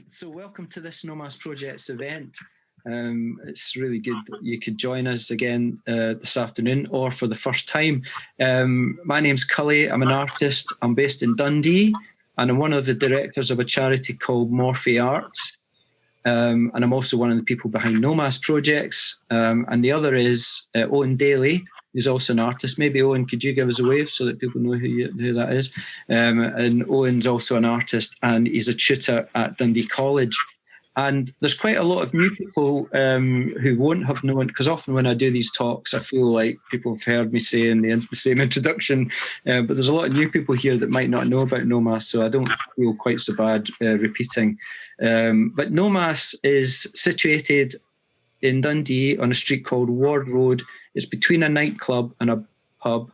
So welcome to this Nomas Projects event. It's really good that you could join us again this afternoon or for the first time. My name's Cully, I'm an artist, I'm based in Dundee, and I'm one of the directors of a charity called Morphe Arts. And I'm also one of the people behind Nomas Projects. And the other is Owen Daly, who's also an artist. Maybe Owen, could you give us a wave so that people know who that is? And Owen's also an artist and he's a tutor at Dundee College. And there's quite a lot of new people who won't have known, because often when I do these talks, I feel like people have heard me saying the same introduction, but there's a lot of new people here that might not know about Nomas, so I don't feel quite so bad repeating. But Nomas is situated in Dundee on a street called Ward Road. It's between a nightclub and a pub.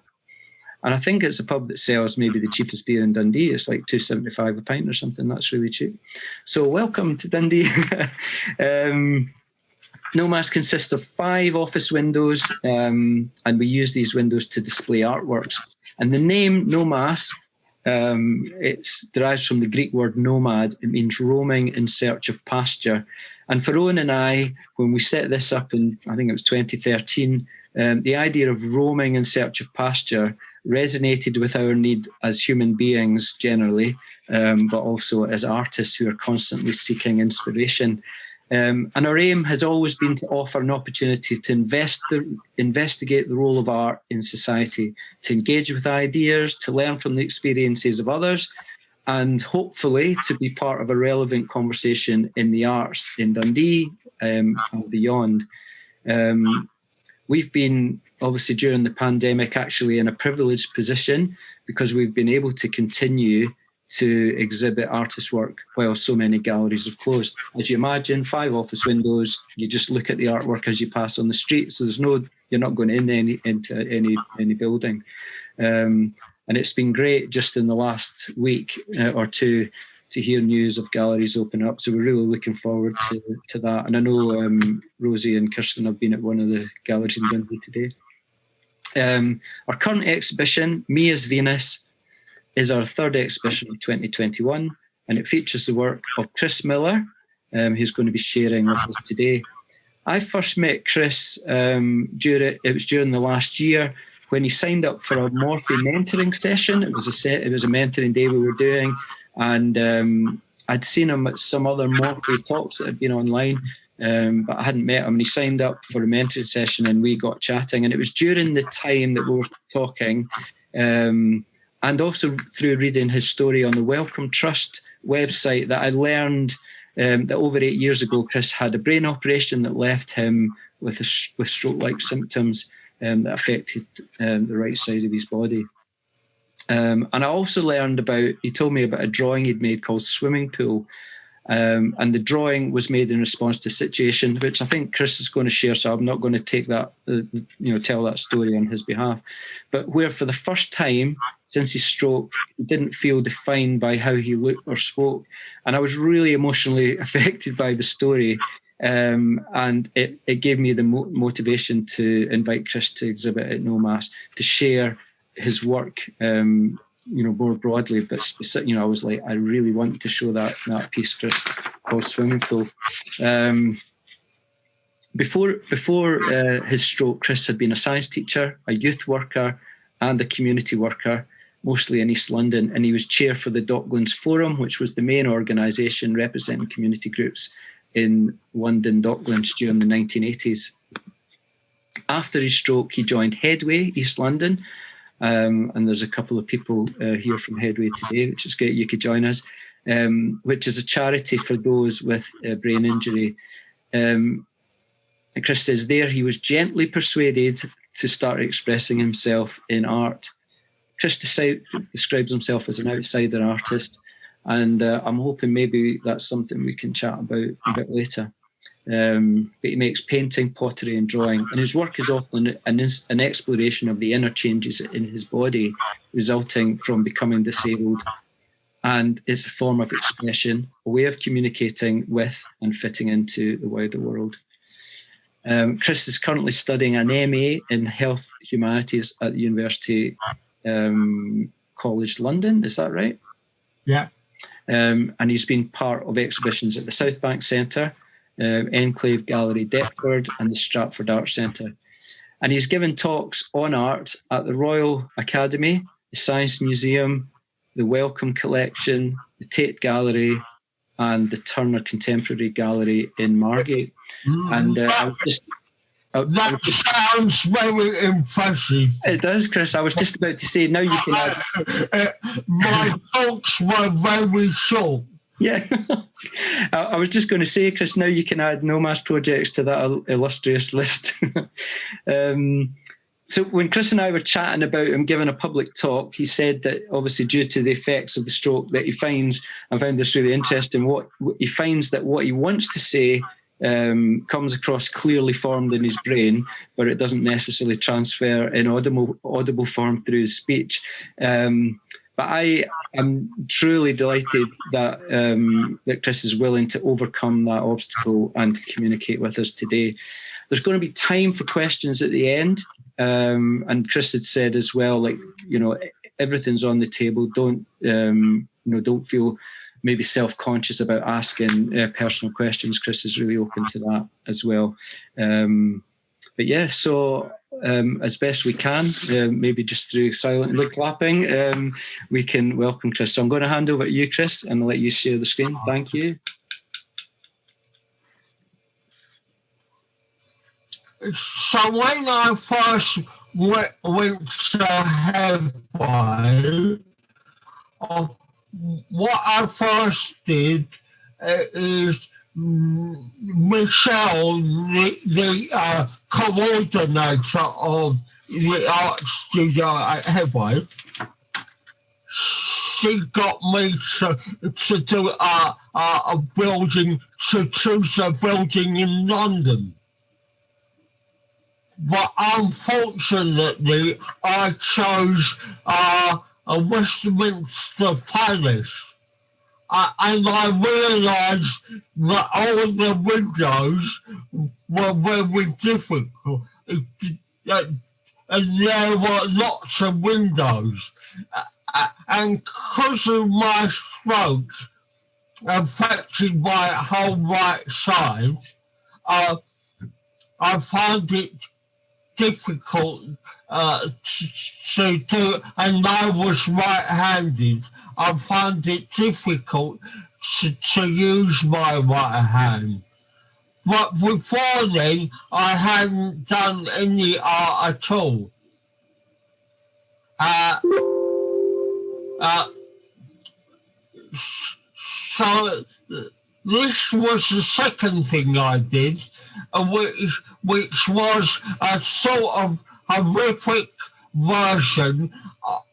And I think it's a pub that sells maybe the cheapest beer in Dundee. It's like $2.75 a pint or something. That's really cheap. So welcome to Dundee. Nomas consists of 5 office windows, and we use these windows to display artworks. And the name Nomas, it derives from the Greek word nomad. It means roaming in search of pasture. And for Owen and I, when we set this up in, I think it was 2013, the idea of roaming in search of pasture resonated with our need as human beings generally, but also as artists who are constantly seeking inspiration. And our aim has always been to offer an opportunity to investigate the role of art in society, to engage with ideas, to learn from the experiences of others, and hopefully to be part of a relevant conversation in the arts in Dundee and beyond. We've been, obviously during the pandemic, actually in a privileged position because we've been able to continue to exhibit artist work while so many galleries have closed. As you imagine, 5 office windows, you just look at the artwork as you pass on the street, so you're not going into any building. And it's been great just in the last week or two to hear news of galleries open up. So we're really looking forward to that. And I know Rosie and Kirsten have been at one of the galleries in Dundee today. Our current exhibition, Me as Venus, is our 3rd exhibition of 2021, and it features the work of Chris Miller, who's going to be sharing with us today. I first met Chris during the last year when he signed up for a Morphe mentoring session. It was a mentoring day we were doing, and I'd seen him at some other Morphe talks that had been online, but I hadn't met him. And he signed up for a mentoring session, and we got chatting. And it was during the time that we were talking, and also through reading his story on the Wellcome Trust website, that I learned that over 8 years ago, Chris had a brain operation that left him with stroke-like symptoms that affected the right side of his body. And I also learned he told me about a drawing he'd made called Swimming Pool. And the drawing was made in response to a situation, which I think Chris is going to share, so I'm not going to take that, tell that story on his behalf. But where for the first time since his stroke, he didn't feel defined by how he looked or spoke. And I was really emotionally affected by the story. And it gave me the motivation to invite Chris to exhibit at Nomas, to share his work, more broadly, but I was like, I really want to show that piece, Chris, called Swimming Pool. Before his stroke, Chris had been a science teacher, a youth worker, and a community worker, mostly in East London, and he was chair for the Docklands Forum, which was the main organisation representing community groups in London Docklands during the 1980s. After his stroke, he joined Headway, East London, and there's a couple of people here from Headway today, which is great you could join us, which is a charity for those with brain injury. And Chris says there he was gently persuaded to start expressing himself in art. Chris describes himself as an outsider artist, and I'm hoping maybe that's something we can chat about a bit later. But he makes painting, pottery and drawing, and his work is often an exploration of the inner changes in his body resulting from becoming disabled, and it's a form of expression, a way of communicating with and fitting into the wider world. Chris is currently studying an MA in Health Humanities at the University College London, is that right? Yeah. and he's been part of exhibitions at the South Bank Centre, Enclave Gallery Deptford, and the Stratford Arts Centre. And he's given talks on art at the Royal Academy, the Science Museum, the Wellcome Collection, the Tate Gallery, and the Turner Contemporary Gallery in Margate. And that sounds very impressive. It does, Chris. I was just about to say, now you can add... My talks were very short. Yeah. I was just going to say, Chris, now you can add Nomas projects to that illustrious list. So when Chris and I were chatting about him giving a public talk, he said that obviously due to the effects of the stroke that he finds, I found this really interesting, what he finds that what he wants to say comes across clearly formed in his brain, but it doesn't necessarily transfer in audible form through his speech. But I am truly delighted that that Chris is willing to overcome that obstacle and to communicate with us today. There's going to be time for questions at the end. And Chris had said as well, like, everything's on the table. Don't feel maybe self-conscious about asking personal questions. Chris is really open to that as well. But yeah, so as best we can, maybe just through silently clapping, we can welcome Chris. So I'm going to hand over to you, Chris, and let you share the screen. Thank you. So when I first went to Hawaii, what I first did is Michelle, the coordinator of the art studio at Hawaii, she got me to do a building, to choose a building in London. But unfortunately, I chose a Westminster Palace. And I realised that all the windows were very difficult. And there were lots of windows. And because of my stroke, affected my whole right side, I found it difficult to do, and I was right-handed. I found it difficult to use my right hand. But before then, I hadn't done any art at all. So this was the second thing I did, which was a sort of horrific version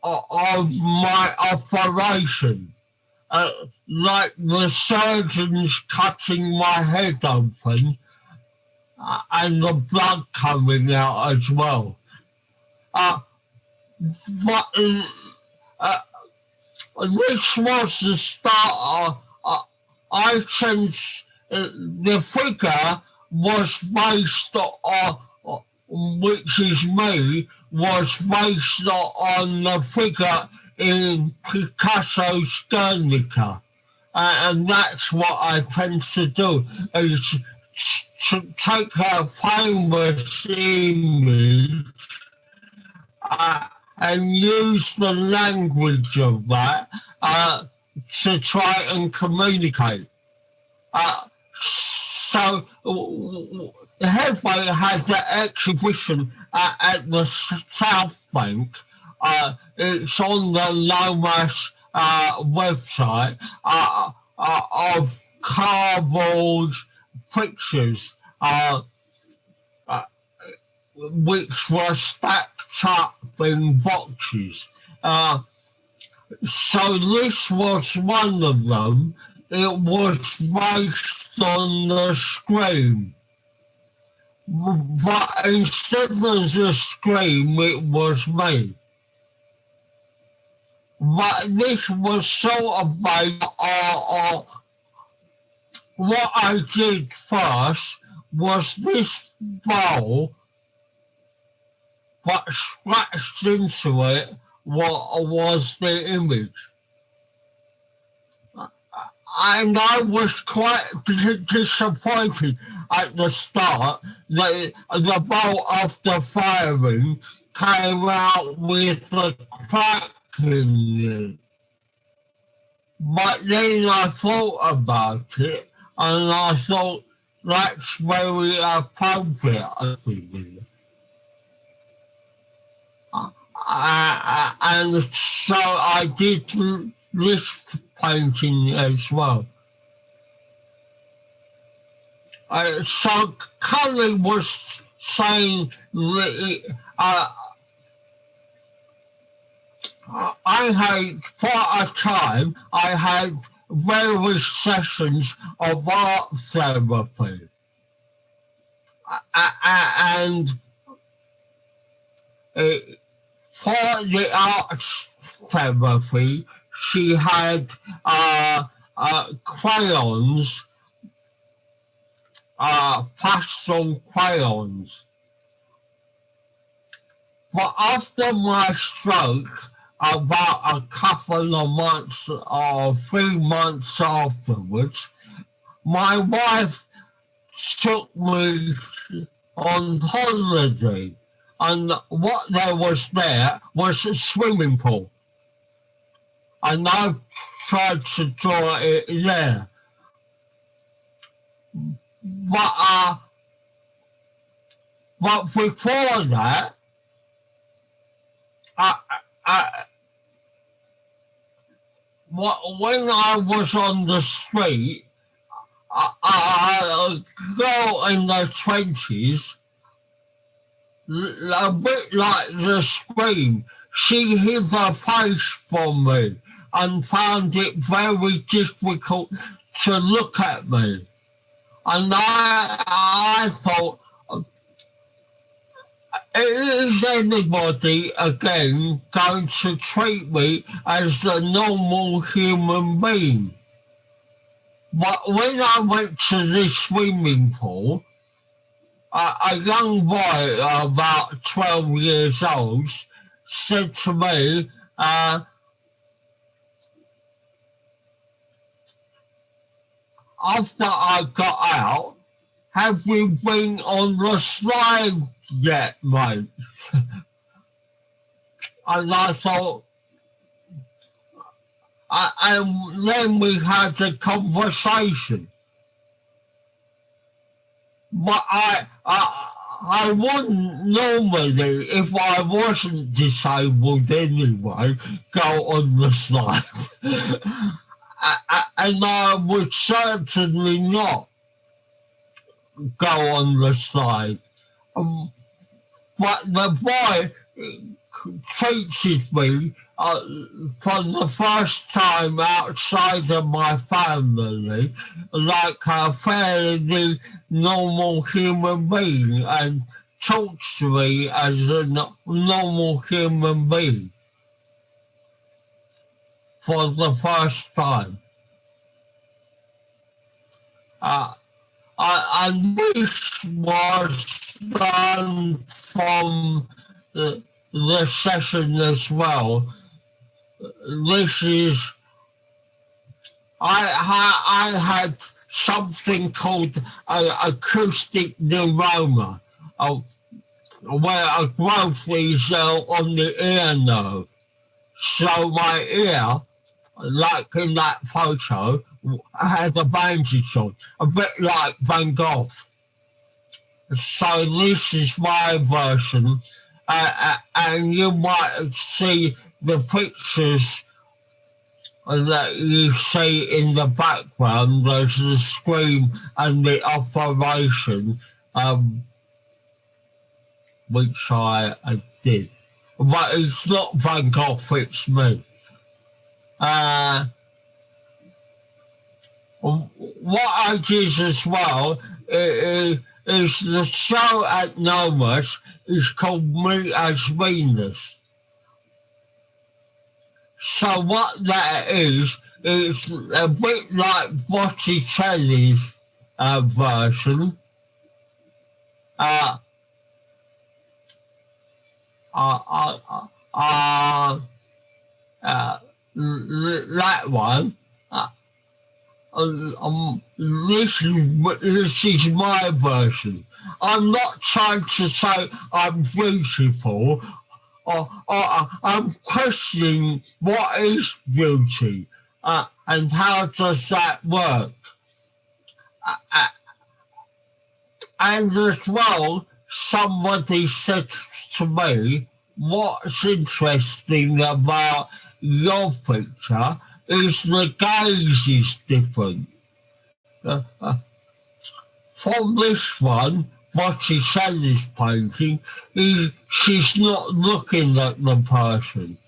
of my operation. Like the surgeons cutting my head open and the blood coming out as well. But this was the start. I sense the figure was based on, which is me, was based on the figure in Picasso's Guernica. And that's what I tend to do, is to take a famous image and use the language of that to try and communicate. So Headway has an exhibition at the South Bank. It's on the Nomas website of cardboard pictures which were stacked up in boxes. So this was one of them. It was based on the scream. But instead of the scream, it was me. But this was sort of based on what I did first was this bowl, but scratched into it was the image. and I was quite disappointed at the start that the bolt after firing came out with a crack in it. But then I thought about it and I thought that's very appropriate. And so I did this painting as well. So Cully was saying that I had, for a time, I had various sessions of art therapy. And for the art therapy, she had crayons, pastel crayons. But after my stroke, about a couple of months or 3 months afterwards, my wife took me on holiday, and what there was a swimming pool, and I tried to draw it there. But before that, when I was on the street, a girl in their 20s, a bit like the Scream, she hid her face from me and found it very difficult to look at me. And I thought, is anybody again going to treat me as a normal human being? But when I went to the swimming pool, a young boy about 12 years old said to me, after I got out, have you been on the slide yet, mate? And I thought, and then we had a conversation. But I wouldn't normally, if I wasn't disabled anyway, go on the slide. And I would certainly not go on the slide. But the boy treated me for the first time outside of my family like a fairly normal human being and talks to me as a normal human being for the first time. And this was done from the session as well. This is, I had something called acoustic neuroma, where a growth is on the ear nerve. So my ear, like in that photo, had a bandage on, a bit like Van Gogh. So this is my version, and you might see the pictures that you see in the background. There's the Scream and the operation, which I did. But it's not Van Gogh, it's me. What I did as well is the show at Nomas is called Me as Venus. So what that is a bit like Botticelli's version. That one. This is my version. I'm not trying to say I'm beautiful, or I'm questioning what is beauty, and how does that work. And as well, somebody said to me, what's interesting about your picture is the gaze is different. From this one, Botticelli's painting, she's not looking at the person.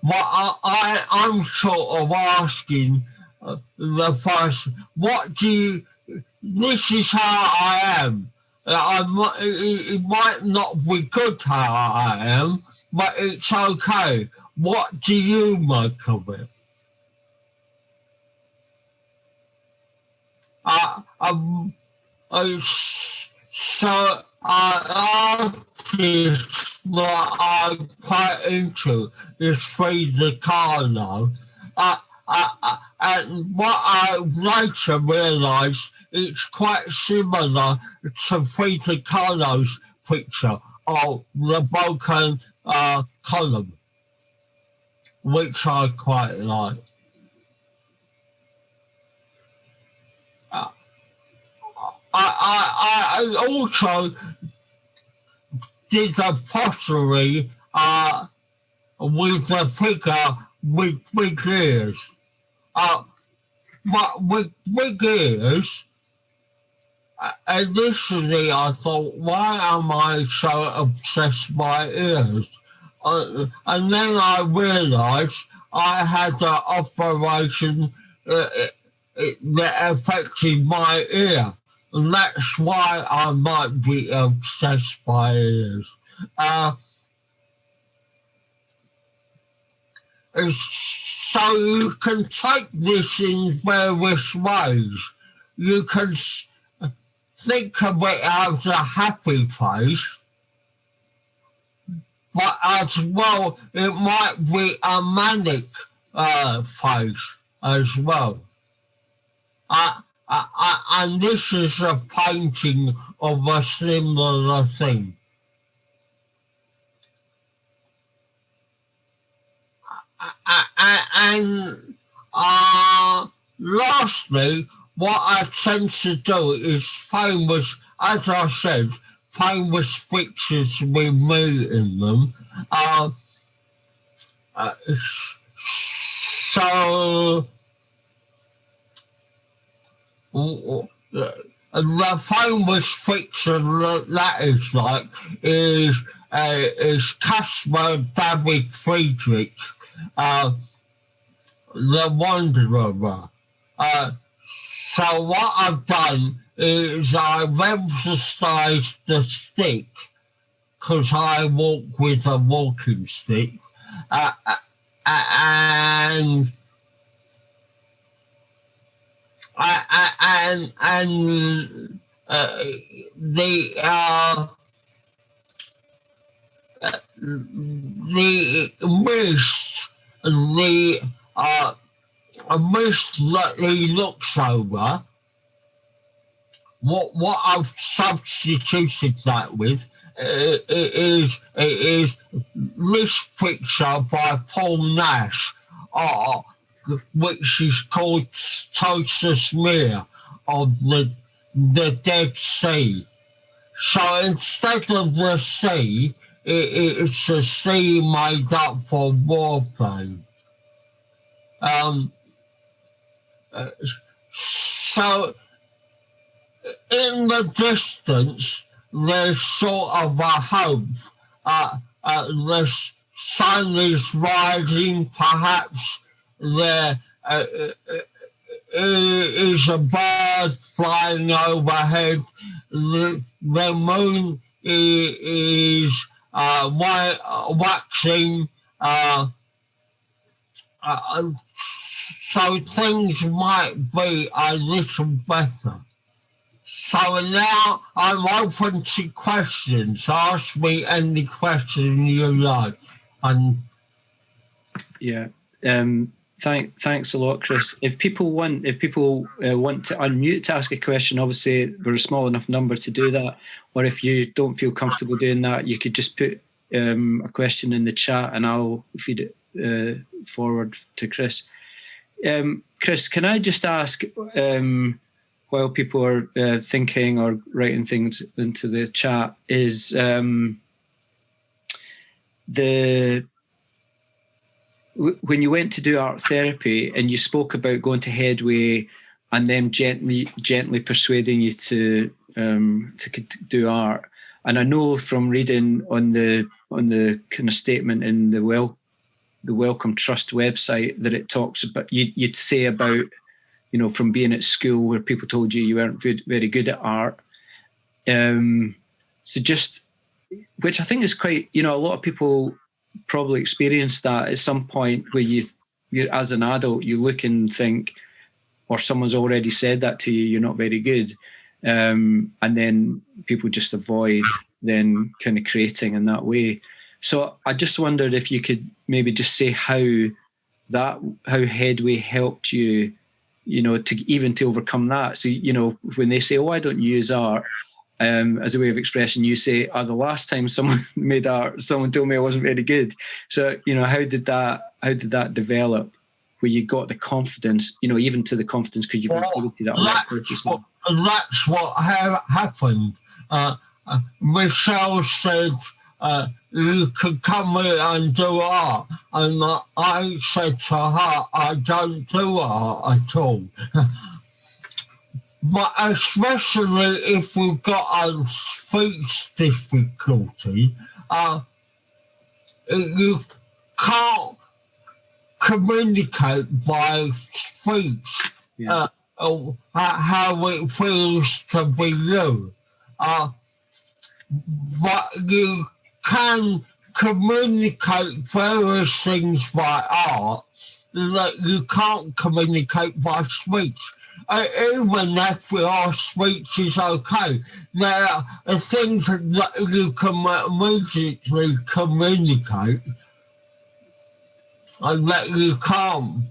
But I'm sort of asking the person, this is how I am. It might not be good how I am, but it's okay. What do you make of it? So artists that I'm quite into is Frida Kahlo. And what I later realised, it's quite similar to Frida Kahlo's picture of the broken column, which I quite like. I also did a pottery with a figure with big ears. But with big ears, initially I thought, why am I so obsessed by ears? And then I realised I had an operation that affected my ear. And that's why I might be obsessed by ears. So you can take this in various ways. You can think of it as a happy face, but as well, it might be a manic face as well. And this is a painting of a similar thing. And lastly, what I tend to do is famous, as I said, famous pictures with me in them. So the famous picture that is like is Caspar David Friedrich, the Wanderer. So what I've done is I've emphasised the stick, because I walk with a walking stick, and the mist, a mist that he looks over. What I've substituted that with is this picture by Paul Nash, which is called Total Smear of the Dead Sea. So instead of the sea, it's a sea made up for warplane. So in the distance, there's sort of a hope. The sun is rising, perhaps there is a bird flying overhead. The moon is waxing. So things might be a little better. So now I'm open to questions. Ask me any question you like. And yeah, Thanks a lot, Chris. If people want to unmute to ask a question, obviously we're a small enough number to do that. Or if you don't feel comfortable doing that, you could just put a question in the chat, and I'll feed it forward to Chris. Chris, can I just ask, while people are thinking or writing things into the chat, is when you went to do art therapy and you spoke about going to Headway and them gently persuading you to do art, and I know from reading on the kind of statement in the Wellcome Trust website that it talks about, you'd say about, you know, from being at school where people told you weren't very good at art. So just, which I think is quite, you know, a lot of people probably experience that at some point where you're as an adult, you look and think, or someone's already said that to you, you're not very good. And then people just avoid then kind of creating in that way. So I just wondered if you could maybe just say how Headway helped you, you know, to overcome that. So, you know, when they say, oh, why don't you use art as a way of expression, you say, oh, the last time someone made art, someone told me I wasn't very good. So, you know, how did that develop, where you got the confidence, you know, even to the confidence because you've exhibited that. That's what happened. Michelle said, you could come here and do art. And I said to her, I don't do art at all. But especially if you've got a speech difficulty, you can't communicate by speech. Yeah. How it feels to be you. But you can communicate various things by art that you can't communicate by speech. Even if your speech is okay, there are things that you can immediately communicate and that you can't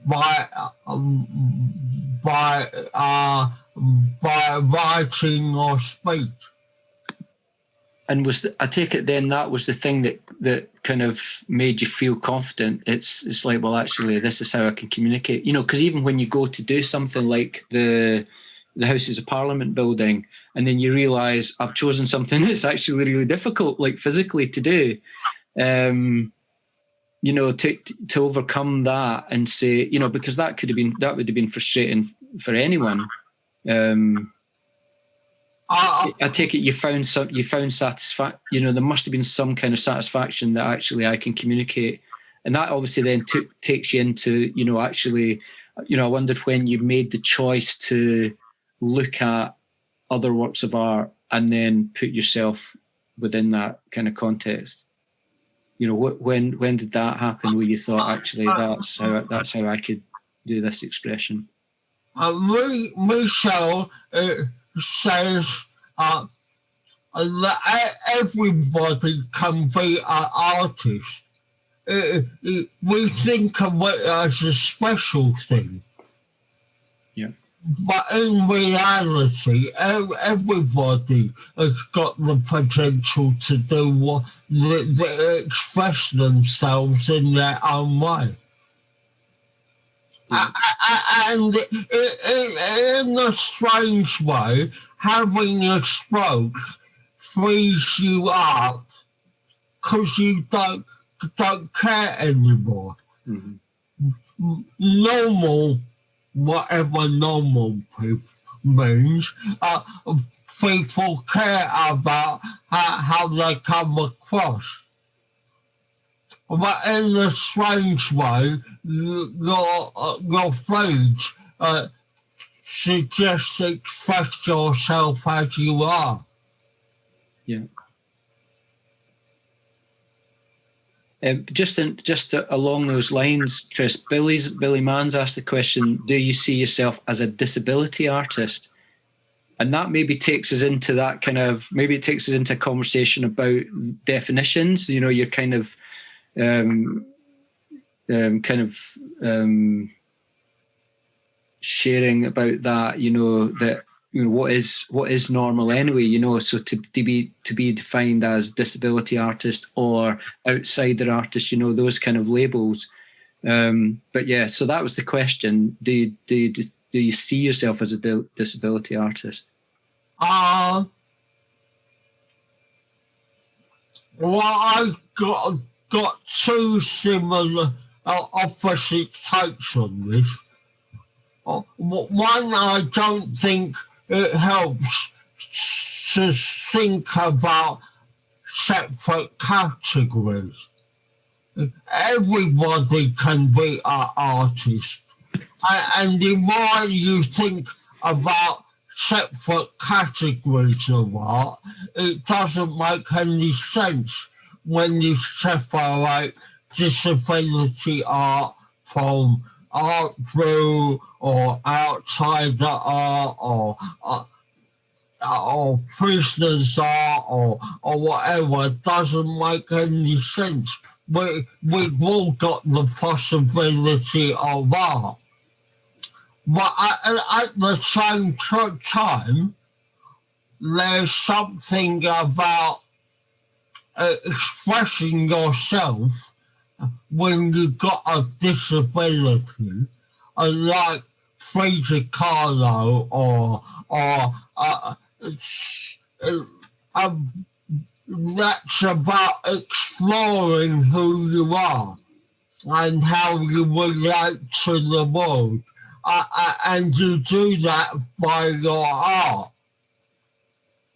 by writing or speech. And I take it then that was the thing that kind of made you feel confident. It's like, well, actually, this is how I can communicate. You know, because even when you go to do something like the Houses of Parliament building, and then you realise I've chosen something that's actually really difficult, like physically to do. You know, to overcome that and say, you know, because that would have been frustrating for anyone. I take it you found satisfaction. You know, there must have been some kind of satisfaction that actually I can communicate, and that obviously then takes you into, you know, actually, you know, I wondered when you made the choice to look at other works of art and then put yourself within that kind of context. You know, when did that happen? Where you thought, actually, that's how I could do this expression? Michelle says that everybody can be an artist. We think of it as a special thing. Yeah. But in reality, everybody has got the potential to do what they express themselves in their own way. Yeah. And in a strange way, having a stroke frees you up because you don't care anymore. Mm-hmm. Normal, whatever normal means, people care about how they come across. But in a strange way, your phrase suggests express yourself as you are. Yeah. Just along those lines, Chris, Billy Mann's asked the question, do you see yourself as a disability artist? And that maybe takes us into that kind of, maybe it takes us into a conversation about definitions. You know, you're kind of, kind of sharing about that, you know, that, you know, what is normal anyway, you know, so to be defined as disability artist or outsider artist, you know, those kind of labels. But yeah, so that was the question. Do you see yourself as a disability artist? Well, I got two similar opposite takes on this. One, I don't think it helps to think about separate categories. Everybody can be an artist. And the more you think about separate categories of art, it doesn't make any sense when you separate disability art from art through or outsider art or prisoners art or whatever. It doesn't make any sense. We've all got the possibility of art. But at the same time, there's something about expressing yourself when you've got a disability, like Frida Kahlo or that's about exploring who you are and how you relate to the world. And you do that by your art.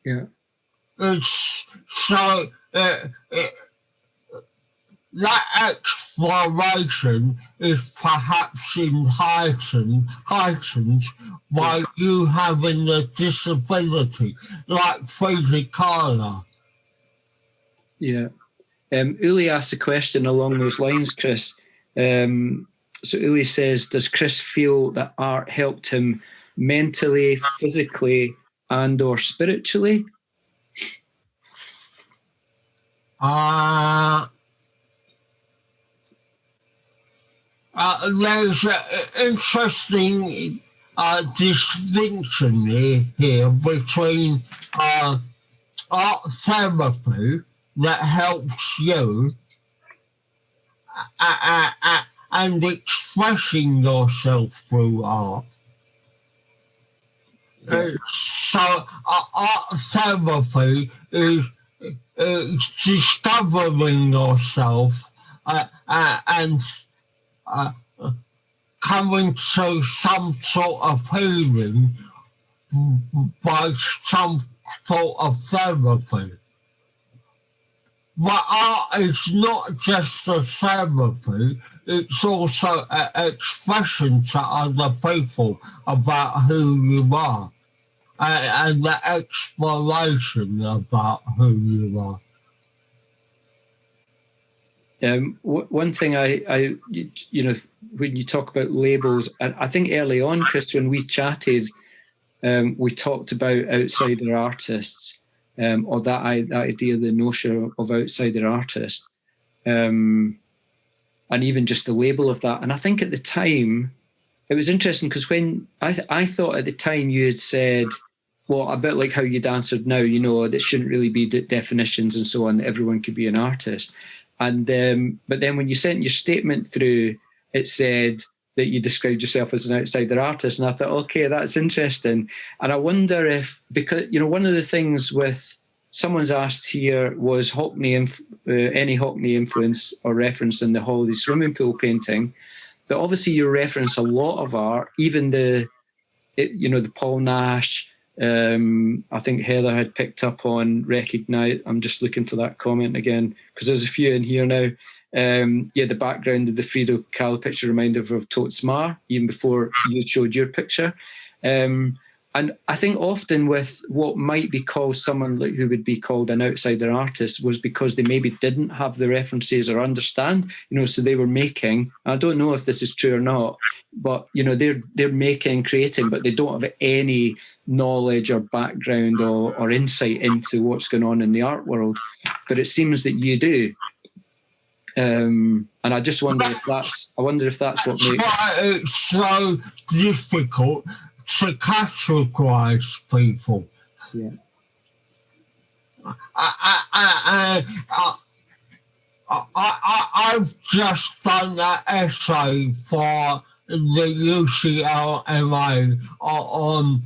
Yeah. So that exploration is perhaps heightened by you having a disability, like Frida Kahlo. Yeah. Uli asked a question along those lines, Chris. So Uli says, does Chris feel that art helped him mentally, physically, and or spiritually? There's an interesting distinction here between art therapy that helps you and expressing yourself through art. So art therapy is discovering yourself and coming to some sort of healing by some sort of therapy. But art is not just a therapy, it's also an expression to other people about who you are and the exploration about who you are. One thing I you know, when you talk about labels, I think early on, Chris, when we chatted, we talked about outsider artists, or that idea, the notion of outsider artist, and even just the label of that. And I think at the time, it was interesting because when I thought at the time you had said, well, a bit like how you'd answered now, you know, there shouldn't really be definitions and so on, everyone could be an artist. And but then when you sent your statement through, it said that you described yourself as an outsider artist. And I thought, okay, that's interesting. And I wonder if, because, you know, one of the things with someone's asked here was any Hockney influence or reference in the Holiday swimming pool painting. But obviously you reference a lot of art, even the Paul Nash. I think Heather had picked up on recognize. I'm just looking for that comment again because there's a few in here now. The background of the Frida Kahlo picture reminded of Totes Ma, even before you showed your picture. And I think often with what might be called someone who would be called an outsider artist was because they maybe didn't have the references or understand, you know, so they were making, I don't know if this is true or not, but, you know, they're making, creating, but they don't have any knowledge or background or insight into what's going on in the art world. But it seems that you do. And I just wonder if that's what makes. Why it's so difficult to categorize people. Yeah. I've just done that essay for the UCLMA on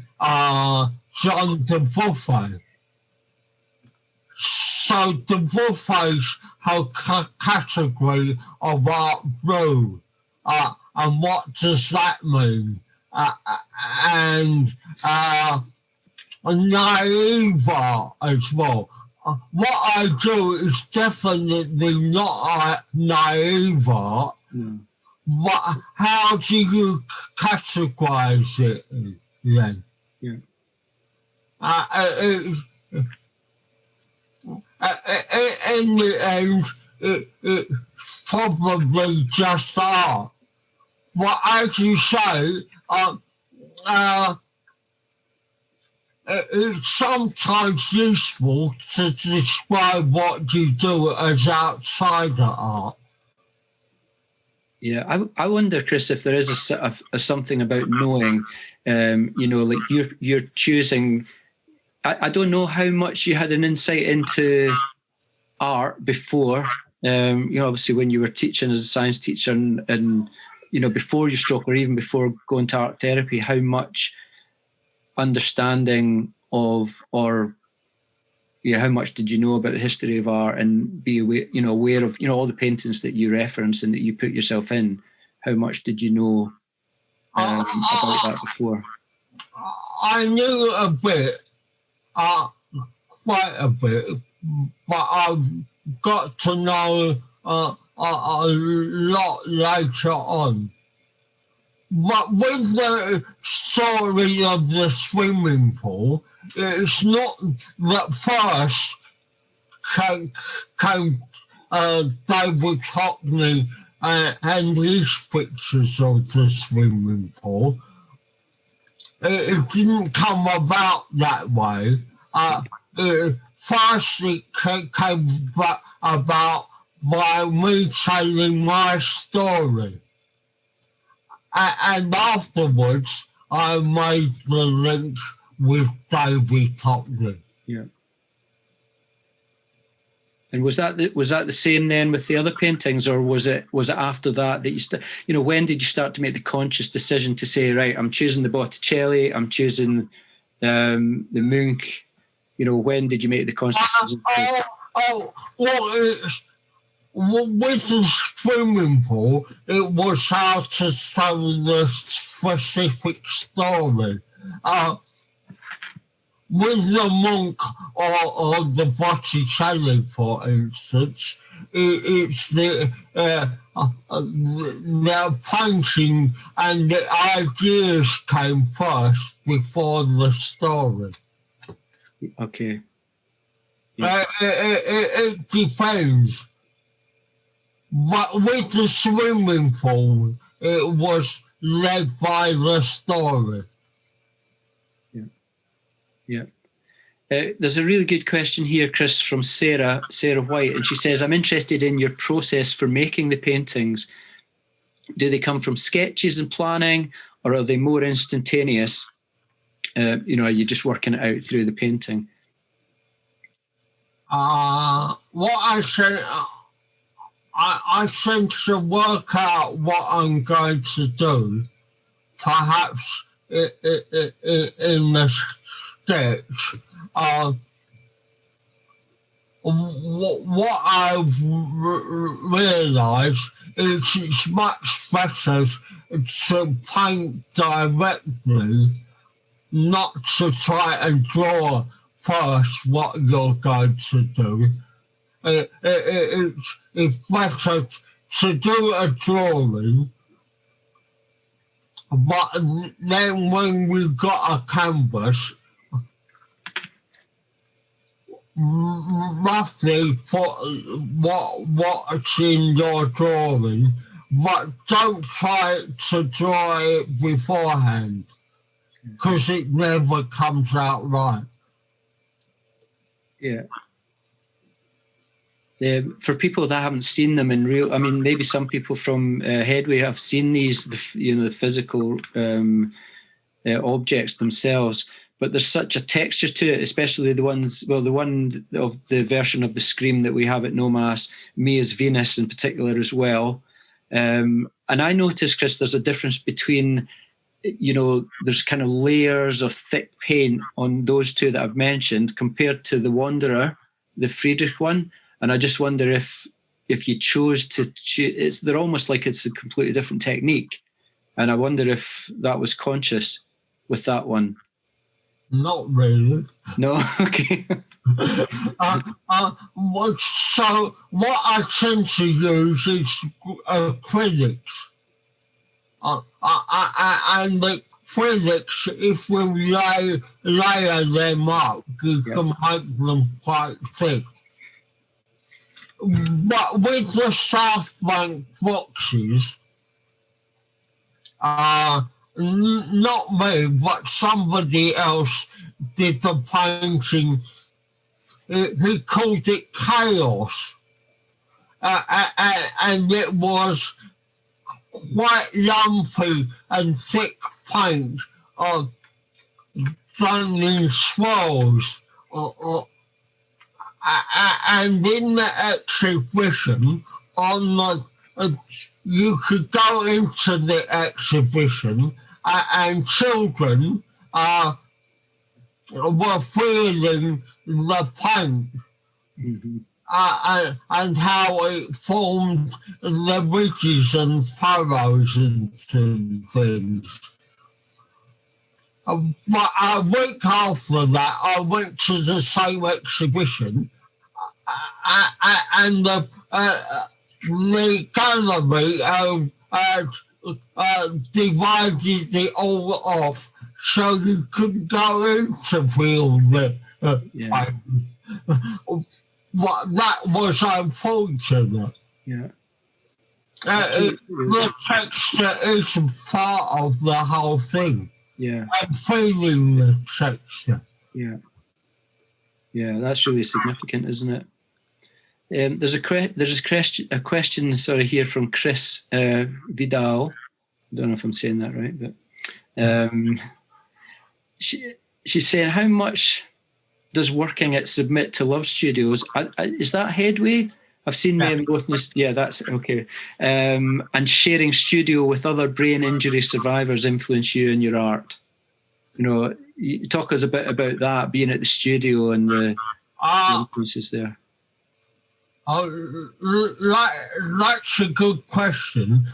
John de Buffet. So the Buffets have category of art blue. And what does that mean? And naive art as well. What I do is definitely not naive art. No. But how do you categorize it then? Yeah. In the end, it's probably just art. But as you say, it's sometimes useful to describe what you do as outside of art. Yeah, I wonder, Chris, if there is a something about knowing, like you're choosing. I don't know how much you had an insight into art before. Obviously when you were teaching as a science teacher and before your stroke or even before going to art therapy, how much understanding of how much did you know about the history of art and be aware of all the paintings that you reference and that you put yourself in? How much did you know about that before? I knew a bit, quite a bit, but I've got to know a lot later on. But with the story of the swimming pool, it's not that first came David Hockney and his pictures of the swimming pool. It didn't come about that way. First it came about by me telling my story. And afterwards, I made the link with David Hockney. Yeah. And was that the same then with the other paintings, or was it after that you when did you start to make the conscious decision to say, right, I'm choosing the Botticelli, I'm choosing the Munch? When did you make the conscious decision? With the swimming pool, it was how to tell the specific story. With the Munch or the Botticelli, for instance, it's the painting and the ideas came first before the story. Okay. Yeah. It depends. But with the swimming pool, it was led by the story. Yeah. There's a really good question here, Chris, from Sarah White, and she says, I'm interested in your process for making the paintings. Do they come from sketches and planning, or are they more instantaneous? Are you just working it out through the painting? What I said, I tend to work out what I'm going to do, perhaps in the sketch. What I've realised is it's much better to paint directly, not to try and draw first what you're going to do. It's better to do a drawing, but then when we've got a canvas, roughly put what's in your drawing, but don't try to draw it beforehand, because it never comes out right. Yeah. For people that haven't seen them in real, I mean, maybe some people from Headway have seen these, the physical objects themselves, but there's such a texture to it, especially the one of the version of the Scream that we have at Nomas, Me as Venus in particular as well. And I noticed, Chris, there's a difference between, there's kind of layers of thick paint on those two that I've mentioned compared to the Wanderer, the Friedrich one. And I just wonder if you chose to choose, they're almost like it's a completely different technique. And I wonder if that was conscious with that one. Not really. No? Okay. So what I tend to use is acrylics. And the acrylics, if we layer them up, you can make them quite thick. But with the South Bank boxes, not me, but somebody else did the painting. He called it Chaos. And it was quite lumpy and thick paint done in swirls. And in the exhibition, you could go into the exhibition and children were feeling the paint. Mm-hmm. And how it formed the ridges and furrows and things. But a week after that, I went to the same exhibition, and the gallery divided it all off so you couldn't go in to feel the But that was unfortunate. Yeah. The texture is part of the whole thing. Yeah. I'm feeling the texture. Yeah. Yeah, that's really significant, isn't it? There's a question here from Chris Vidal. I don't know if I'm saying that right, but she's saying, how much does working at Submit to Love Studios, is that Headway? I've seen them both. Yeah, that's okay. And sharing studio with other brain injury survivors influence you in your art. You talk us a bit about that, being at the studio and the influences there. That's a good question.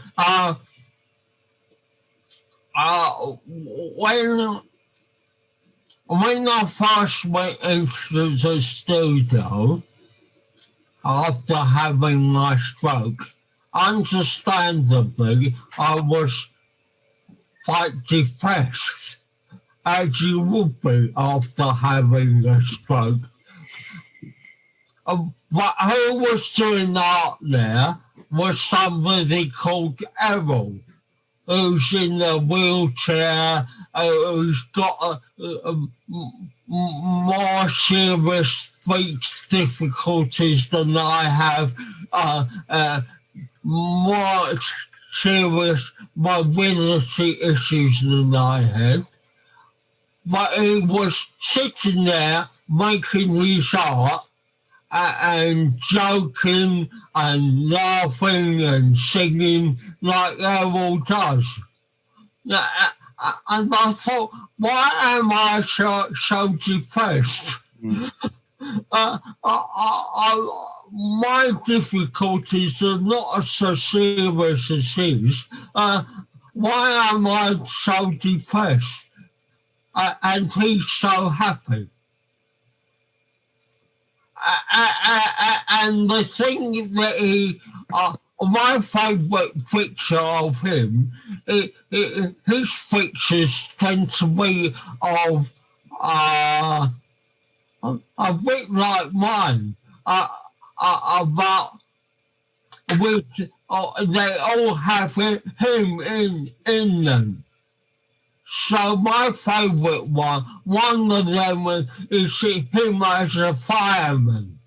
When I first went into the studio, after having my stroke, understandably, I was quite depressed, as you would be after having a stroke. But who was doing art there was somebody called Errol, who's in a wheelchair, who's got more serious speech difficulties than I have, more serious mobility issues than I had. But he was sitting there making his art and joking and laughing and singing like Errol does. And I thought, why am I so depressed? My difficulties are not so serious as his. Why am I so depressed? And he's so happy. And the thing that my favourite picture of him, his pictures tend to be of a bit like mine, about with they all have him in them. So my favourite one of them is him as a fireman.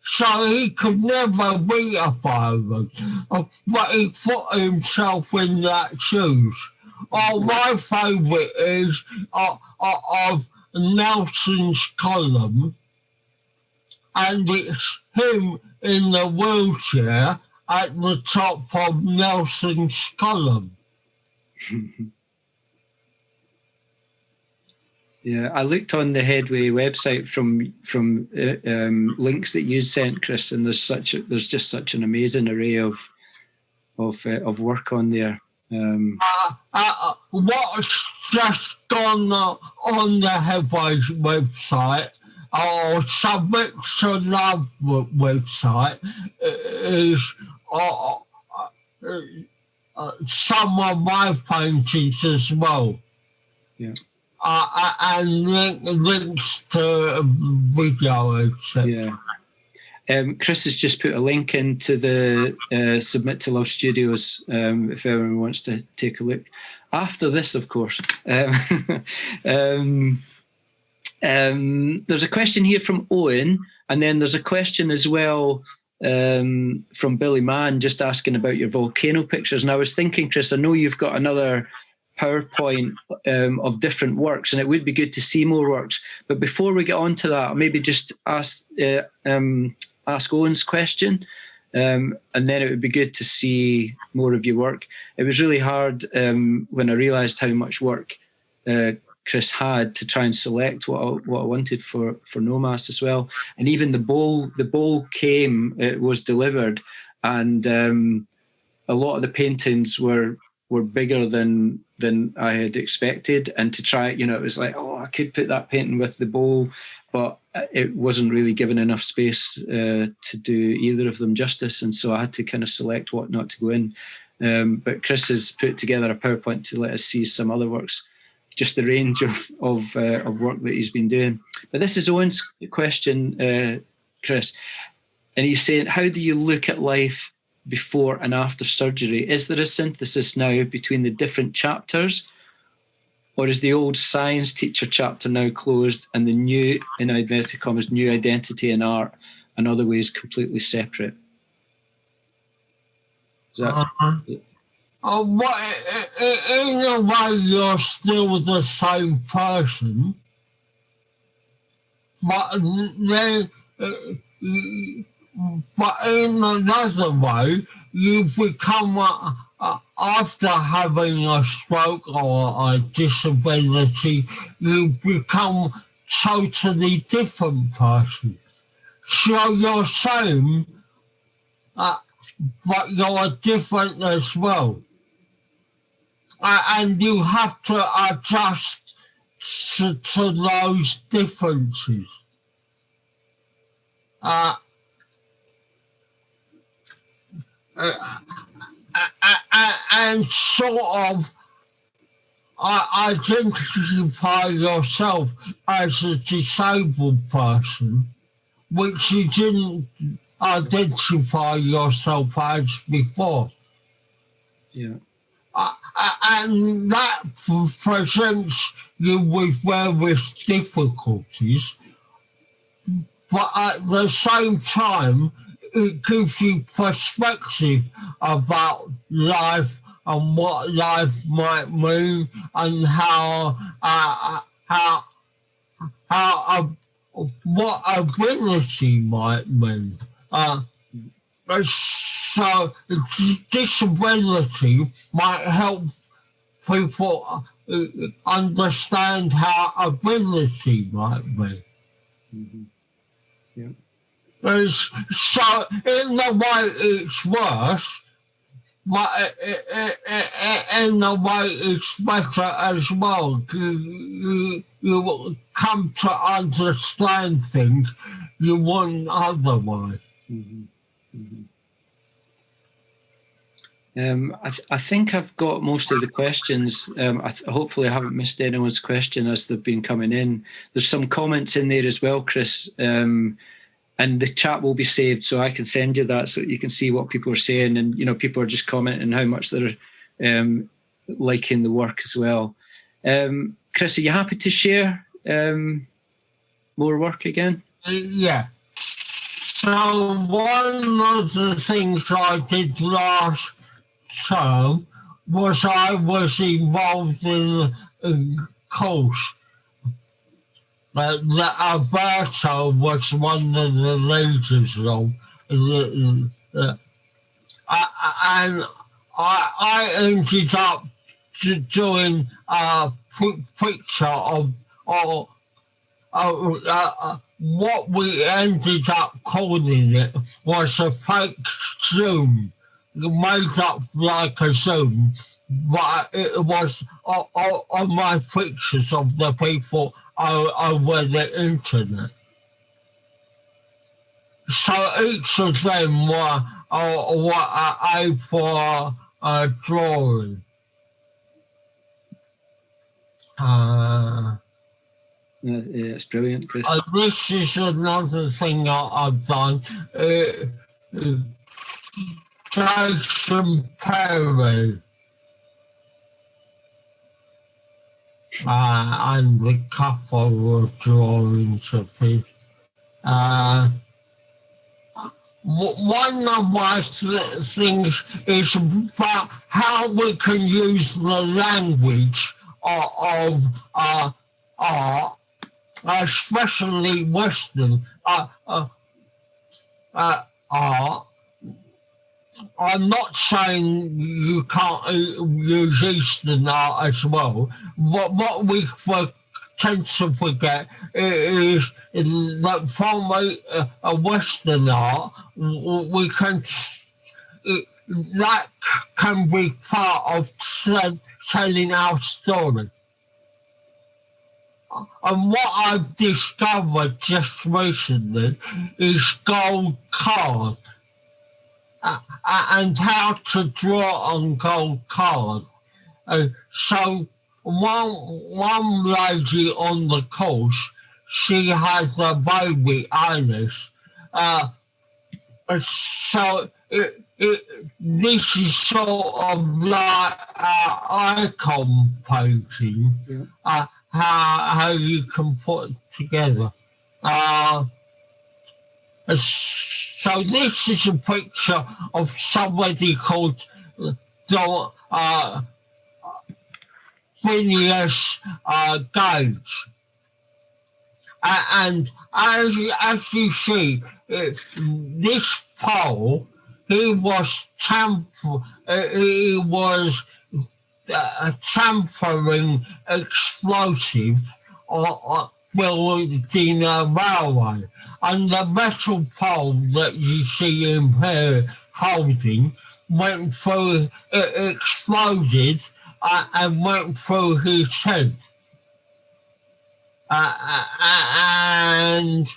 so he could never be a fireman. But he put himself in that shoes. Oh, my favourite is of Nelson's column, and it's him in the wheelchair at the top of Nelson's column. Yeah, I looked on the Headway website from links that you sent, Chris, and there's just such an amazing array of work on there. What's just gone on the Headway website or Submit to Love website is some of my paintings as well. Yeah. And links to video, etc. Yeah. Chris has just put a link into the Submit to Love Studios if anyone wants to take a look. After this, of course. There's a question here from Owen, and then there's a question as well from Billy Mann just asking about your volcano pictures. And I was thinking, Chris, I know you've got another PowerPoint of different works, and it would be good to see more works. But before we get on to that, I'll maybe just ask Owen's question, and then it would be good to see more of your work. It was really hard when I realised how much work Chris had to try and select what I wanted for Nomas as well. And even the bowl came, it was delivered, and a lot of the paintings were bigger than I had expected. And to try, it was like, oh, I could put that painting with the bowl, but it wasn't really given enough space to do either of them justice. And so I had to kind of select what not to go in. But Chris has put together a PowerPoint to let us see some other works, just the range of work that he's been doing. But this is Owen's question, Chris. And he's saying, how do you look at life before and after surgery? Is there a synthesis now between the different chapters, or is the old science teacher chapter now closed and the new, in inverted commas, new identity in art and other ways completely separate? Is that... In a way, you're still the same person, but then, but in another way, you become, after having a stroke or a disability, you become totally different person. So you're same, but you're different as well. And you have to adjust to those differences. And sort of identify yourself as a disabled person, which you didn't identify yourself as before. Yeah. And that presents you with various difficulties, but at the same time, it gives you perspective about life and what life might mean and what ability might mean. So disability might help people understand how ability might be. Mm-hmm. Yeah. So in a way it's worse, but in a way it's better as well. You come to understand things you wouldn't otherwise. Mm-hmm. Mm-hmm. I think I've got most of the questions. Hopefully I haven't missed anyone's question as they've been coming in. There's some comments in there as well, Chris, and the chat will be saved, so I can send you that so you can see what people are saying. And, people are just commenting how much they're liking the work as well. Chris, are you happy to share more work again? Yeah. So So one of the things I did last term was I was involved in a course. That Alberto was one of the leaders of. And I ended up doing a picture of what we ended up calling it was a fake Zoom, made up like a Zoom, but it was on my pictures of the people over the internet. So each of them were a for drawing. Yeah, it's brilliant, Chris. This is another thing I've done. Jason Perry. And the couple of drawings of his. One of my things is about how we can use the language of art, especially Western art. I'm not saying you can't use Eastern art as well, but what we tend to forget is that from a Western art, we can that can be part of telling our story. And what I've discovered just recently is gold card. And how to draw on gold card. So one lady on the course, she has a baby Alice. So this is sort of like icon painting, how you can put it together. So this is a picture of somebody called Phineas Gage. And as you see, this pole, he was tampering explosive or building a railway. And the metal pole that you see him here holding went through, it exploded and went through his head. And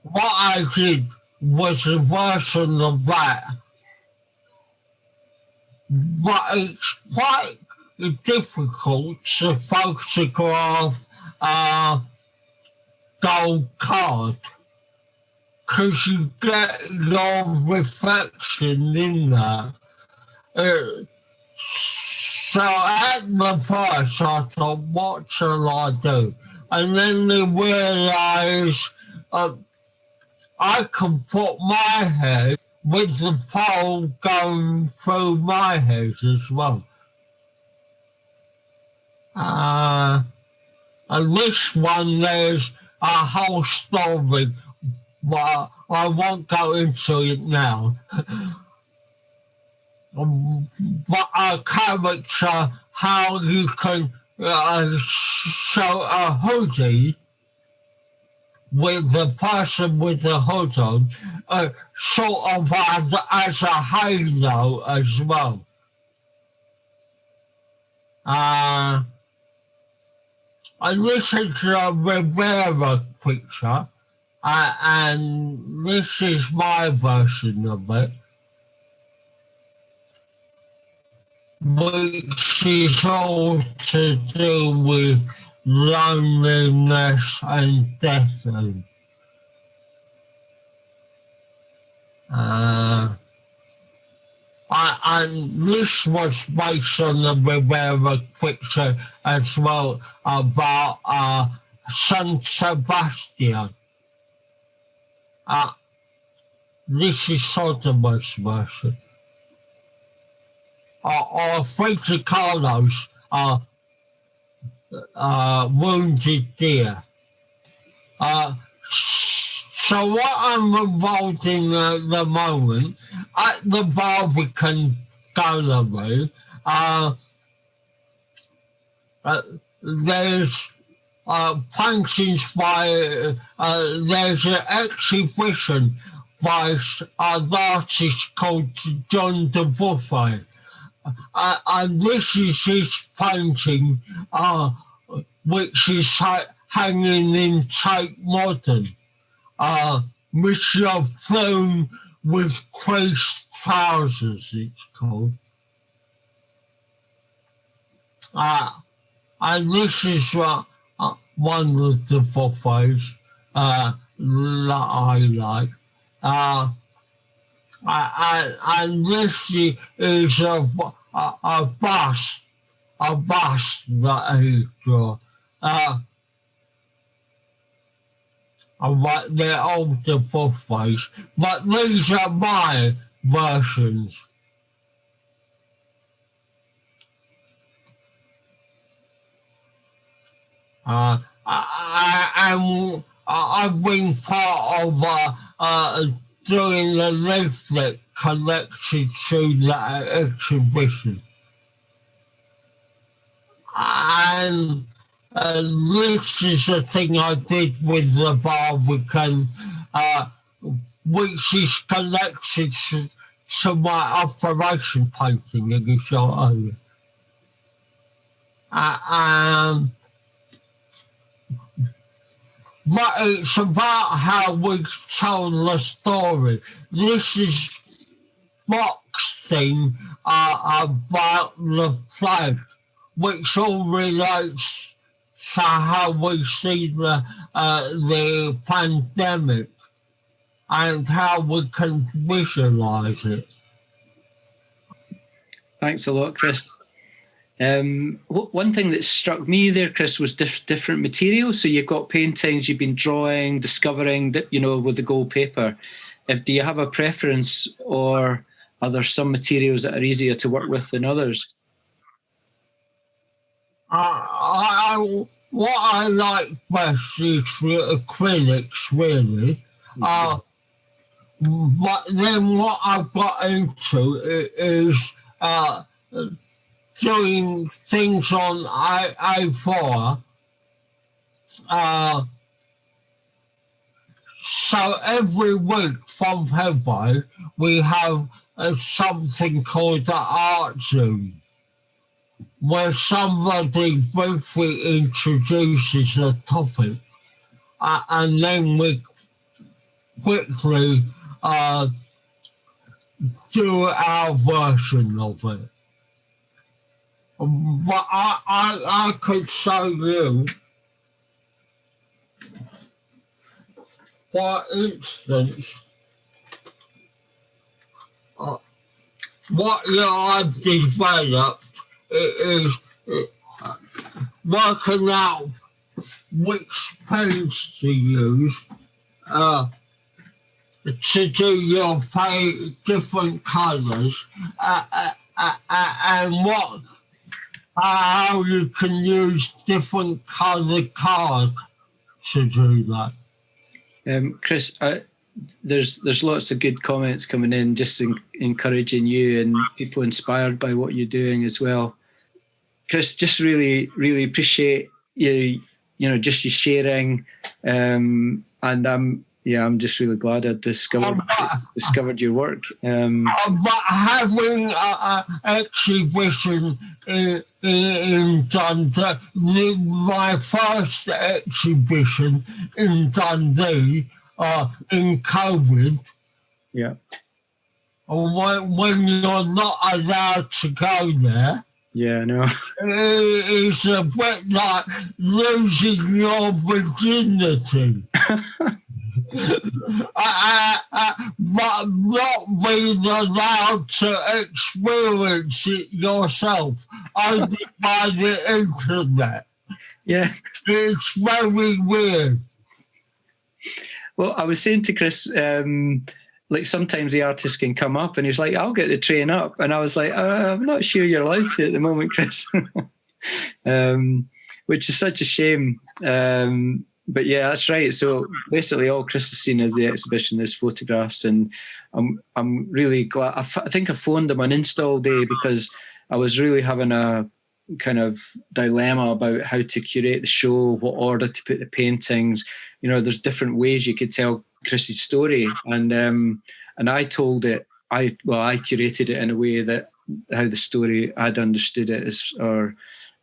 what I did was a version of that. But it's quite difficult to photograph gold card because you get your reflection in that. So at the first I thought, what shall I do? And then I realised I can put my head with the pole going through my head as well. And this one, there's a whole story, but I won't go into it now. But a character, how you can show a hoodie with the person with the hood on, sort of as a halo as well. And this is a Rivera picture, and this is my version of it, which is all to do with loneliness and death. And this was based on the Rivera picture as well about San Sebastian. This is Sodomos version. Our Frederick Carlos wounded deer. So what I'm involved in at the moment, at the Barbican Gallery, there's paintings by, there's an exhibition by an artist called John de Buffet. And this is his painting, which is hanging in Tate Modern, which is a film with creased trousers, it's called. And this is one of the buffets that I like. And this is a bust that he drew. I like the older buffets, but these are my versions. I've been part of doing the leaflet connected to that exhibition. And this is the thing I did with the Barbican, which is connected to my operation painting that you saw earlier. But it's about how we tell the story. This is Fox thing about the flag, which all relates to how we see the pandemic and how we can visualise it. Thanks a lot, Chris. One thing that struck me there, Chris, was different materials. So you've got paintings, you've been drawing, discovering that, with the gold paper. Do you have a preference, or are there some materials that are easier to work with than others? What I like best is acrylics, really. But then what I've got into is doing things on A4. So every week from February, we have something called the Art Zoom, where somebody briefly introduces a topic, and then we quickly do our version of it. But I could show you, for instance, what I've developed is working out which pens to use to do your different colours, and how you can use different coloured cards to do that. Chris, there's lots of good comments coming in, just encouraging you and people inspired by what you're doing as well. Chris, just really, really appreciate you, just you sharing, and I'm just really glad I discovered your work. But having an exhibition in Dundee, my first exhibition in Dundee in COVID. Yeah. When you're not allowed to go there. Yeah, I know. It's a bit like losing your virginity. But not being allowed to experience it yourself, only by the internet. Yeah. It's very weird. Well, I was saying to Chris, like sometimes the artist can come up and he's like, I'll get the train up. And I was like, I'm not sure you're allowed to at the moment, Chris. Which is such a shame. But yeah, that's right. So basically all Chris has seen of the exhibition is photographs, and I'm really glad. I think I phoned him on install day because I was really having a kind of dilemma about how to curate the show, what order to put the paintings. You know, there's different ways you could tell Chris's story, and I told it. I curated it in a way that how the story I'd understood it is, or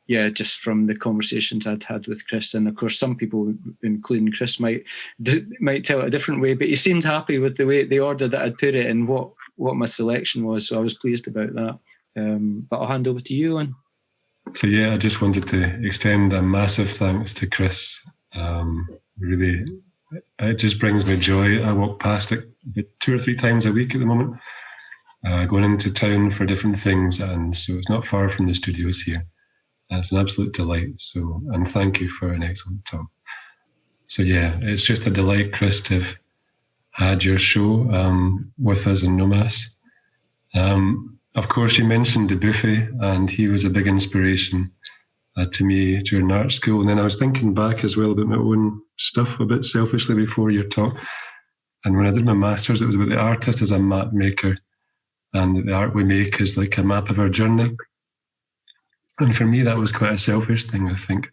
yeah, just from the conversations I'd had with Chris. And of course, some people, including Chris, might tell it a different way. But he seemed happy with the order that I'd put it and what my selection was. So I was pleased about that. But I'll hand over to you, Owen. So yeah, I just wanted to extend a massive thanks to Chris. Really, it just brings me joy. I walk past it 2 or 3 times a week at the moment, going into town for different things, and so it's not far from the studios here. It's an absolute delight. So, and thank you for an excellent talk. So yeah, it's just a delight, Chris, to have had your show with us in Nomas. Of course, you mentioned Dubuffet, and he was a big inspiration to me during art school. And then I was thinking back as well about my own stuff a bit selfishly before your talk. And when I did my master's, it was about the artist as a map maker, and that the art we make is like a map of our journey. And for me, that was quite a selfish thing, I think.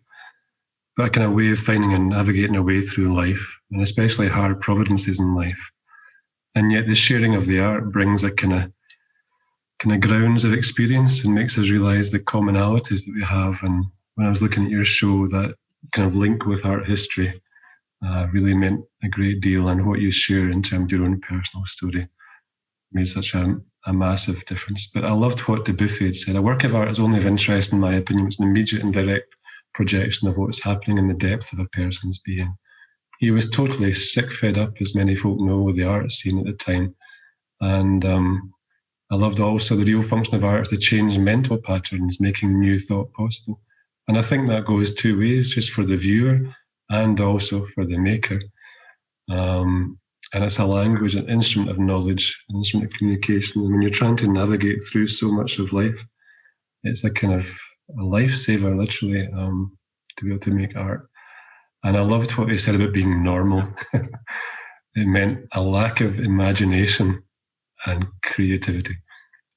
But a kind of way of finding and navigating a way through life, and especially hard providences in life. And yet the sharing of the art brings a kind of grounds of experience and makes us realise the commonalities that we have. And when I was looking at your show, that kind of link with art history really meant a great deal. And what you share in terms of your own personal story made such a massive difference. But I loved what Dubuffet had said. A work of art is only of interest, in my opinion. It's an immediate and direct projection of what's happening in the depth of a person's being. He was totally sick fed up, as many folk know, with the art scene at the time. And I loved also the real function of art is to change mental patterns, making new thought possible. And I think that goes 2 ways, just for the viewer and also for the maker. And it's a language, an instrument of knowledge, an instrument of communication. And when you're trying to navigate through so much of life, it's a kind of a lifesaver, literally, to be able to make art. And I loved what he said about being normal. It meant a lack of imagination and creativity.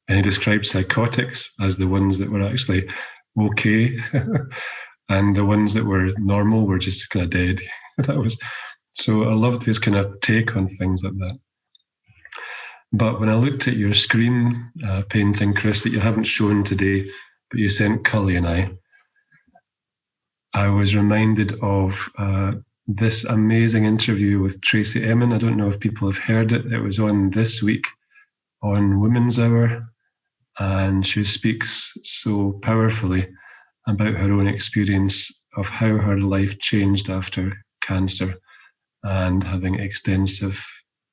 And he described psychotics as the ones that were actually okay, and the ones that were normal were just kind of dead. So I loved his kind of take on things like that. But when I looked at your screen painting, Chris, that you haven't shown today, but you sent Cully and I was reminded of this amazing interview with Tracy Emin. I don't know if people have heard it. It was on this week on Women's Hour, and she speaks so powerfully about her own experience of how her life changed after cancer and having extensive,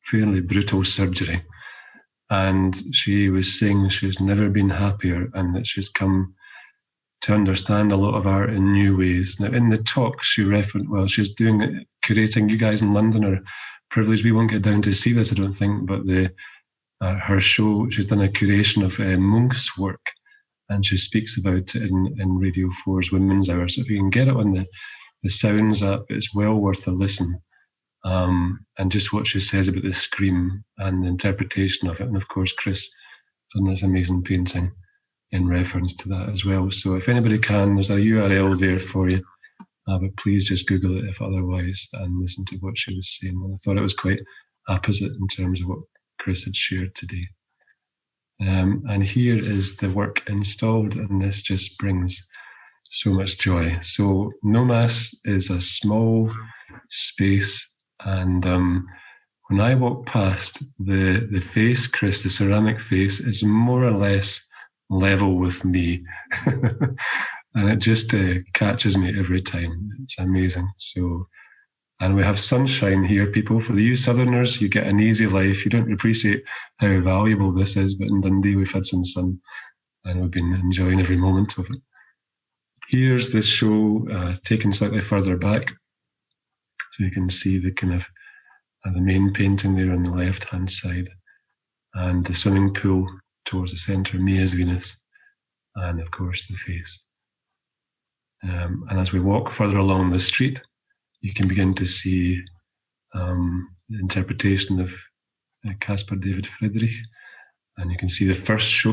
fairly brutal surgery. And she was saying she's never been happier, and that she's come to understand a lot of art in new ways. Now, in the talk, she referenced, well, she's doing curating. You guys in London are privileged. We won't get down to see this, I don't think, but her show, she's done a curation of Munch's work, and she speaks about it in Radio 4's Women's Hour. So if you can get it on the Sounds app, it's well worth a listen. And just what she says about the scream and the interpretation of it. And of course, Chris done this amazing painting in reference to that as well. So if anybody can, there's a URL there for you. But please just Google it if otherwise, and listen to what she was saying. And I thought it was quite apposite in terms of what Chris had shared today. And here is the work installed, and this just brings so much joy. So Nomas is a small space, and when I walk past, the face, Chris, the ceramic face, is more or less level with me. And it just catches me every time. It's amazing. So, and we have sunshine here, people. For you Southerners, you get an easy life. You don't appreciate how valuable this is, but in Dundee, we've had some sun, and we've been enjoying every moment of it. Here's this show taken slightly further back, so you can see the kind of and the main painting there on the left-hand side, and the swimming pool towards the centre, me as Venus, and of course the face. And as we walk further along the street, you can begin to see the interpretation of Caspar David Friedrich, and you can see the first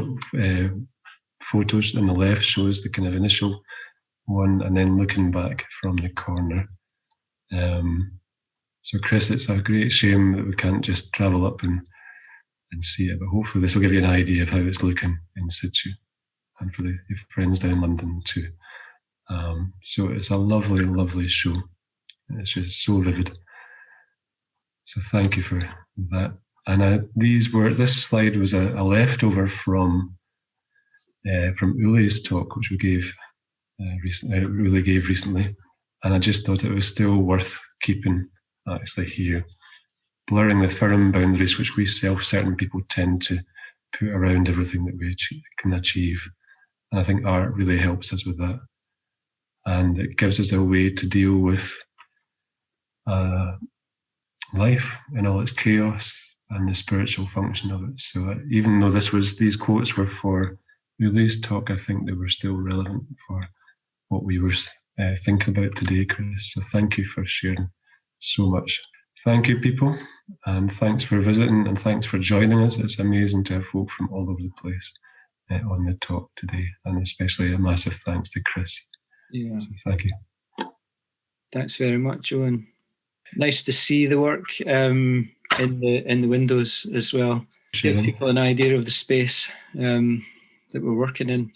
photos on the left shows the kind of initial one, and then looking back from the corner. So Chris, it's a great shame that we can't just travel up and see it, but hopefully this will give you an idea of how it's looking in situ, and for the friends down in London too. So it's a lovely, lovely show. It's just so vivid. So thank you for that. And this slide was a leftover from Ule's talk, which we gave Ule gave recently, and I just thought it was still worth keeping actually here, blurring the firm boundaries which we self-certain people tend to put around everything that we can achieve. And I think art really helps us with that, and it gives us a way to deal with life in all its chaos and the spiritual function of it. So even though these quotes were for Ule's talk, I think they were still relevant for what we were thinking about today, Chris. So thank you for sharing so much. Thank you, people, and thanks for visiting, and thanks for joining us. It's amazing to have folk from all over the place on the talk today, and especially a massive thanks to Chris. Yeah. So thank you. Thanks very much, Owen. Nice to see the work in the windows as well. Give people an idea of the space that we're working in.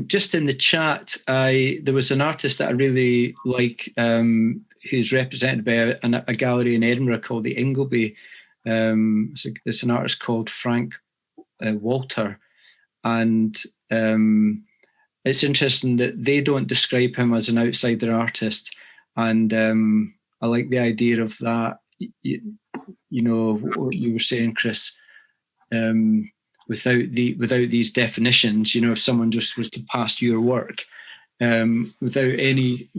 Just in the chat, there was an artist that I really like, who's represented by a gallery in Edinburgh called the Ingleby. It's an artist called Frank Walter, and it's interesting that they don't describe him as an outsider artist, and I like the idea of that. You know what you were saying, Chris. Without these definitions, you know, if someone just was to pass your work without any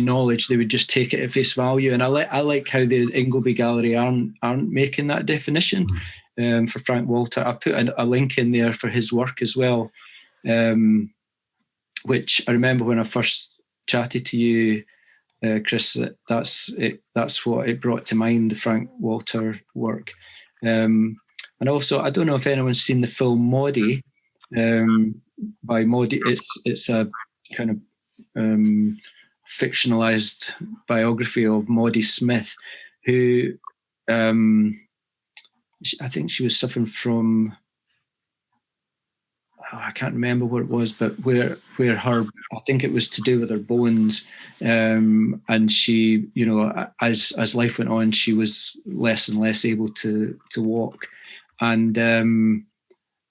knowledge, they would just take it at face value. And I like how the Ingleby Gallery aren't making that definition. For Frank Walter, I've put a link in there for his work as well, which I remember when I first chatted to you, Chris, that's what it brought to mind, the Frank Walter work. And also, I don't know if anyone's seen the film Maudie by Maudie. It's a kind of fictionalized biography of Maudie Smith, who I think she was suffering from, I can't remember what it was, but where her, I think it was to do with her bones, and she, you know, as life went on, she was less and less able to walk. And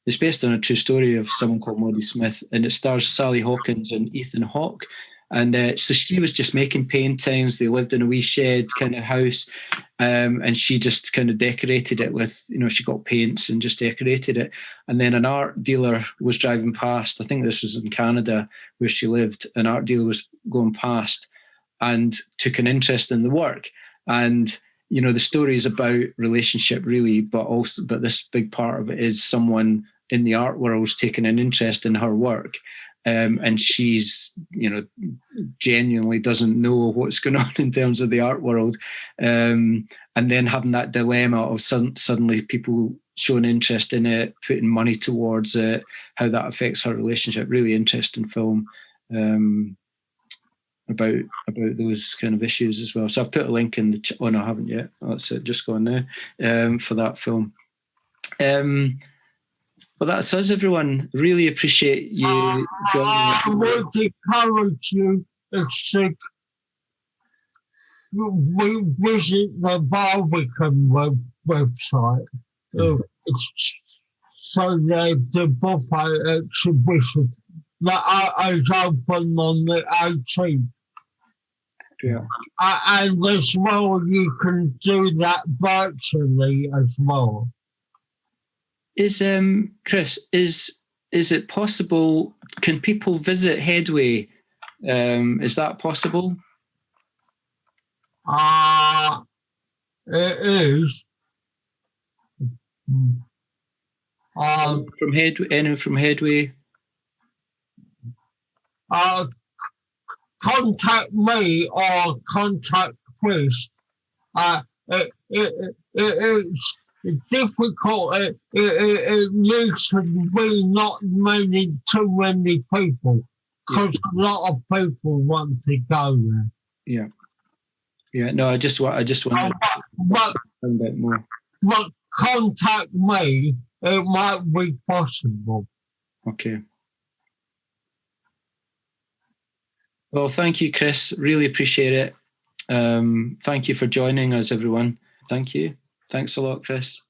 it's based on a true story of someone called Maudie Smith, and it stars Sally Hawkins and Ethan Hawke. And so she was just making paintings. They lived in a wee shed kind of house, and she just kind of decorated it with, you know, she got paints and just decorated it. And then an art dealer was driving past. I think this was in Canada where she lived. An art dealer was going past and took an interest in the work. And you know, the story is about relationship, really, but this big part of it is someone in the art world's taking an interest in her work, and she's, you know, genuinely doesn't know what's going on in terms of the art world, and then having that dilemma of suddenly people showing interest in it, putting money towards it, how that affects her relationship. Really interesting film. About those kind of issues as well. So I've put a link in the chat. Oh no, I haven't yet. That's it, just gone now, for that film. Well, that's us, everyone. Really appreciate you joining us. I want to encourage you to visit the Barbican website. It's so the buffet exhibition that is open on the 18th. Yeah. And as well, you can do that virtually as well. Is Chris, is it possible? Can people visit Headway? Is that possible? is Anyone from Headway? Contact me or contact Chris. It's difficult. It needs to be not too many people, because a lot of people want to go there. Yeah. Yeah. No, I just want to find out more. But contact me. It might be possible. Okay. Well, thank you, Chris. Really appreciate it. Thank you for joining us, everyone. Thank you. Thanks a lot, Chris.